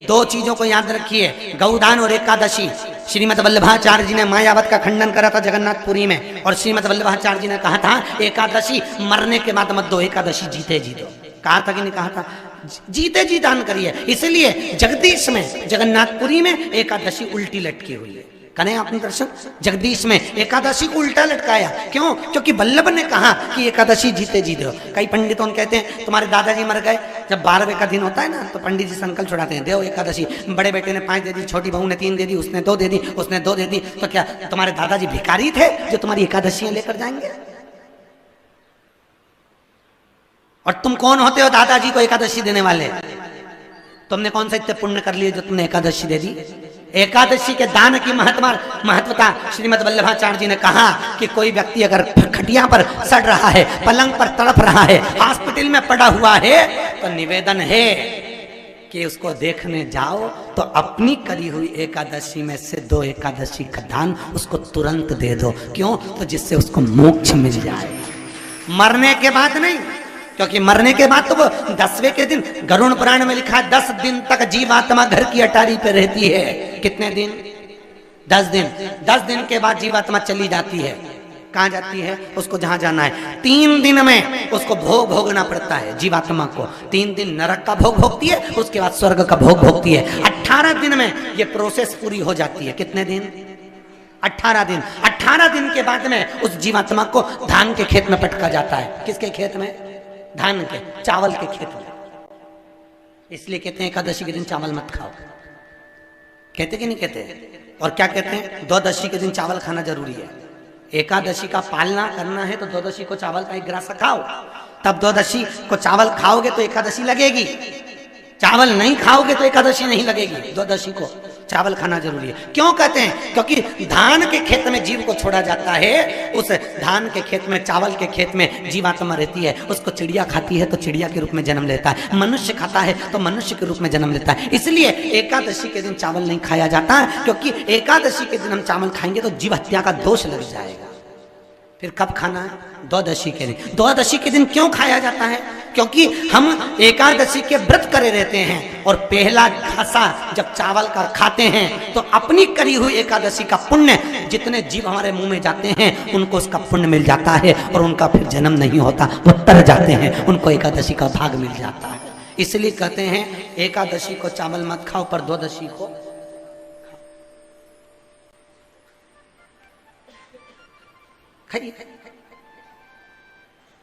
दो चीजों को याद रखिए, गौदान और एकादशी। श्रीमद वल्लभाचार्य जी ने मायावत का खंडन करा था जगन्नाथपुरी में, और श्रीमद वल्लभाचार्य जी ने कहा था एकादशी मरने के बाद मत दो, एकादशी जीते जी दो। कहा था कि नहीं कहा था? जीते जी दान करिए। इसलिए जगदीश में जगन्नाथपुरी में एकादशी उल्टी लटकी हुई है। करें आपने दर्शन, जगदीश में एकादशी को उल्टा लटकाया। क्यों? क्योंकि वल्लभ ने कहा कि एकादशी जीते जी दो। कई पंडितों कहते हैं तुम्हारे दादाजी मर गए, जब 12वें का दिन होता है ना तो पंडित जी संकल्प छुड़ाते हैं, देव एकादशी। बड़े बेटे ने 5 दे दी, छोटी बहू ने 3 दे दी, उसने 2 दे दी, उसने 2 दे दी। तो क्या तुम्हारे दादाजी भिखारी थे जो तुम्हारी एकादशियां लेकर जाएंगे? और तुम कौन होते हो दादाजी को एकादशी देने वाले? तुमने कौन सा इतने पुण्य कर लिए जो तुमने एकादशी दे दी? एकादशी के दान की महत्वता श्रीमद वल्लभाचार्य जी ने कहा कि कोई व्यक्ति अगर खटिया पर सड़ रहा है, पलंग पर तड़प रहा है, हॉस्पिटल में पड़ा हुआ है, तो निवेदन है कि उसको देखने जाओ तो अपनी करी हुई एकादशी में से 2 एकादशी का दान उसको तुरंत दे दो। क्यों? तो जिससे उसको मोक्ष मिल जाए, मरने के बाद नहीं। क्योंकि मरने के बाद तो वो 10वें के दिन, गरुड़ पुराण में लिखा है 10 दिन तक जीवात्मा घर की अटारी पे रहती है। कितने दिन? 10 दिन। 10 दिन के बाद जीवात्मा चली जाती है। कहाँ जाती है? उसको जहां जाना है। 3 दिन में उसको भोग भोगना पड़ता है जीवात्मा को। 3 दिन नरक का भोग भोगती है, उसके बाद स्वर्ग का भोग भोगती है। 18 दिन में ये प्रोसेस पूरी हो जाती है। कितने दिन? 18 दिन। 18 दिन के बाद में उस जीवात्मा को धान के खेत में पटका जाता है। किसके खेत में? धान के, चावल के खेत में। इसलिए कहते हैं एकादशी के दिन चावल मत खाओ। कहते कि नहीं कहते? और क्या कहते हैं? द्वादशी के दिन चावल खाना जरूरी है। एकादशी का पालना करना है तो द्वादशी को चावल का 1 ग्रास खाओ, तब द्वादशी को चावल खाओगे तो एकादशी लगेगी। चावल नहीं खाओगे तो एकादशी नहीं लगेगी। द्वादशी को चावल खाना जरूरी है। क्यों कहते हैं? क्योंकि धान के खेत में जीव को छोड़ा जाता है, उस धान के खेत में, चावल के खेत में जीवात्मा रहती है। उसको चिड़िया खाती है तो चिड़िया के रूप में जन्म लेता है, मनुष्य खाता है तो मनुष्य के रूप में जन्म लेता है। इसलिए एकादशी के दिन चावल नहीं खाया जाता, क्योंकि एकादशी के दिन हम चावल खाएंगे तो जीव हत्या का दोष लग जाएगा। फिर कब खाना है? द्वादशी के दिन। द्वादशी के दिन क्यों खाया जाता है? क्योंकि हम एकादशी के व्रत करे रहते हैं, और पहला घासा जब चावल का खाते हैं तो अपनी करी हुई एकादशी का पुण्य, जितने जीव हमारे मुंह में जाते हैं उनको उसका पुण्य मिल जाता है, और उनका फिर जन्म नहीं होता, वो तर जाते हैं, उनको एकादशी का भाग मिल जाता है। इसलिए कहते हैं एकादशी को चावल मत खाओ, पर द्वादशी को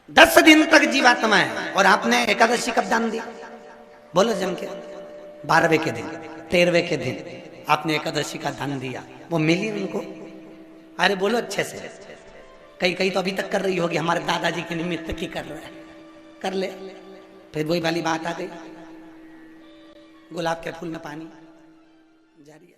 10 दिन तक जीवात्मा है। और आपने एकादशी कब दान दी? बोलो जम के। 12वें के दिन, 13वें के दिन आपने एकादशी का दान दिया, वो मिली उनको? अरे बोलो अच्छे से। कई तो अभी तक कर रही होगी, हमारे दादाजी के निमित्त की कर रहे हैं, कर ले। फिर वही वाली बात आ गई, गुलाब के फूल में पानी जारी है।